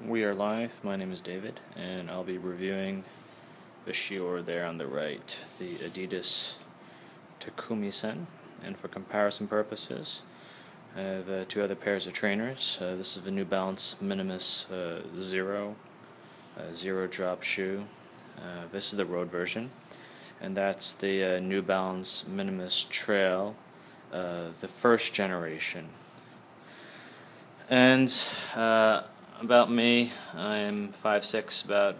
We are live. My name is David, and I'll be reviewing the shoe over there on the right, the Adidas Takumi. And for comparison purposes, I have two other pairs of trainers. This is the New Balance Minimus Zero drop shoe. This is the road version, and that's the New Balance Minimus Trail, the first generation. And about me, I am 5'6", about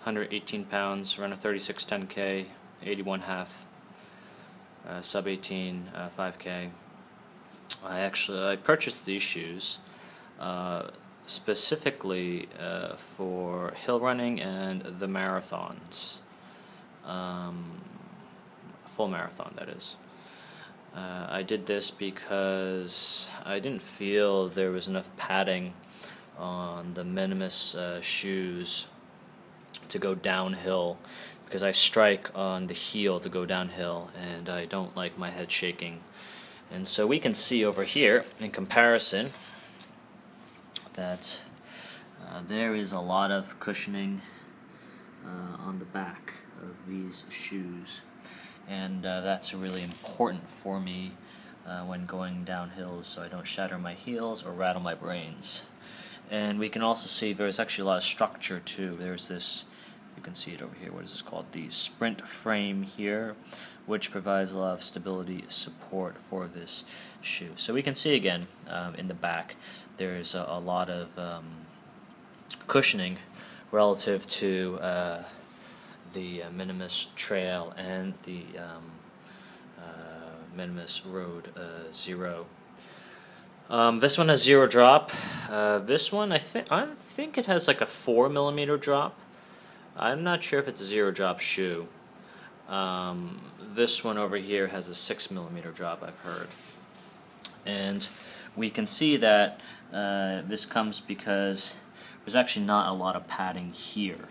118 pounds, run a 36 10K, 81 half, sub 18 5K. I purchased these shoes specifically for hill running and the marathons, full marathon, that is. I did this because I didn't feel there was enough padding on the Minimus shoes to go downhill, because I strike on the heel to go downhill and I don't like my head shaking. And so we can see over here in comparison that there is a lot of cushioning on the back of these shoes, and that's really important for me when going down hills, so I don't shatter my heels or rattle my brains. And we can also see there's actually a lot of structure too. There's this, you can see it over here, what is this called? The sprint frame here, which provides a lot of stability support for this shoe. So we can see again in the back there's a lot of cushioning relative to the Minimus Trail and the Minimus Road Zero. This one has zero drop. This one I think it has like a 4mm drop. I'm not sure if it's a zero drop shoe. This one over here has a 6mm drop, I've heard. And we can see that this comes because there's actually not a lot of padding here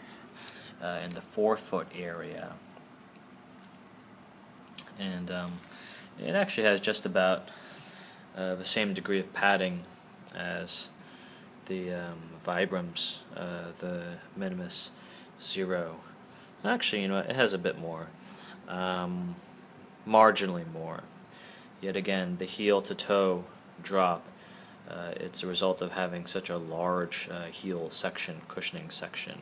in the forefoot area. And it actually has just about the same degree of padding as the Vibrams, the Minimus Zero. Actually, you know, it has a bit more, marginally more. Yet again, the heel to toe drop, it's a result of having such a large heel section, cushioning section.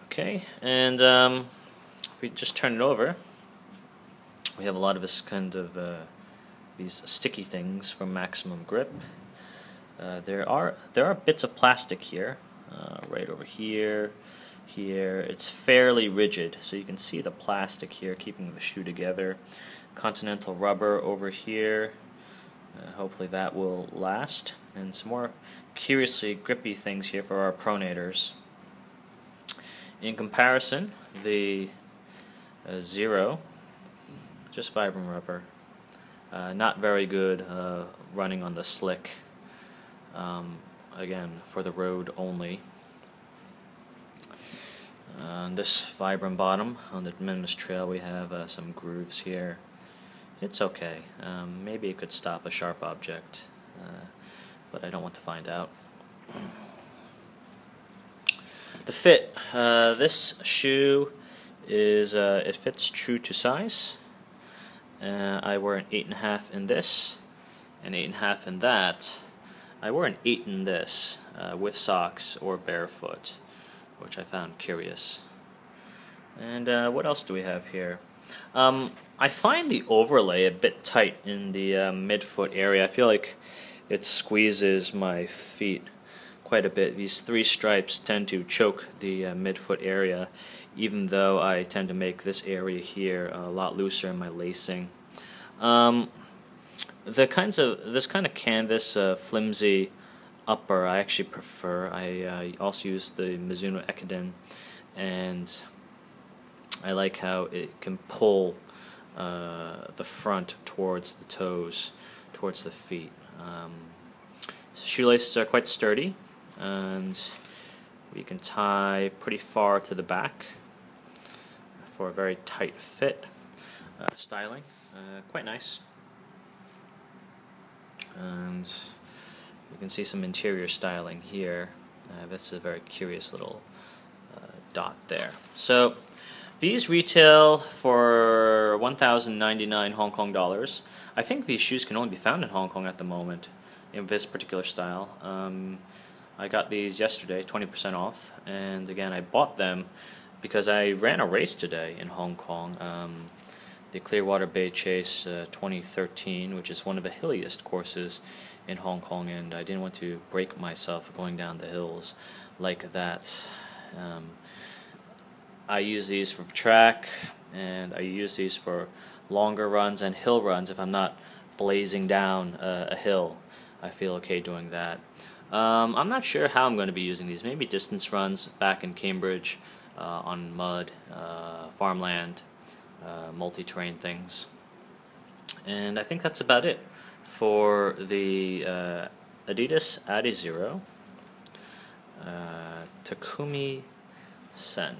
Okay, and if we just turn it over, we have a lot of this kind of these sticky things from Maximum Grip. There are bits of plastic here, right over here. It's fairly rigid, so you can see the plastic here keeping the shoe together. Continental rubber over here. Hopefully that will last. And some more curiously grippy things here for our pronators. In comparison, the Zero, just Vibram rubber. Not very good running on the slick. Again, for the road only. This Vibram bottom on the Minimus Trail, we have some grooves here. It's okay. Maybe it could stop a sharp object, but I don't want to find out. The fit. This shoe is it fits true to size. I wear an 8.5 in this, and 8.5 in that. I wear an 8 in this, with socks or barefoot, which I found curious. And what else do we have here? I find the overlay a bit tight in the midfoot area. I feel like it squeezes my feet quite a bit. These three stripes tend to choke the midfoot area, even though I tend to make this area here a lot looser in my lacing. This kind of canvas flimsy upper I actually prefer. I also use the Mizuno Ekiden, and I like how it can pull the front towards the toes, towards the feet. Shoelaces are quite sturdy, and we can tie pretty far to the back for a very tight fit. Styling, quite nice. And you can see some interior styling here. That's a very curious little dot there. So these retail for 1,099 Hong Kong dollars. I think these shoes can only be found in Hong Kong at the moment in this particular style. I got these yesterday, 20% off, and again I bought them because I ran a race today in Hong Kong, the Clearwater Bay Chase 2013, which is one of the hilliest courses in Hong Kong, and I didn't want to break myself going down the hills like that. I use these for track, and I use these for longer runs and hill runs. If I'm not blazing down a hill, I feel okay doing that. I'm not sure how I'm going to be using these. Maybe distance runs back in Cambridge on mud, farmland, multi-terrain things. And I think that's about it for the Adidas Adizero Takumi Sen.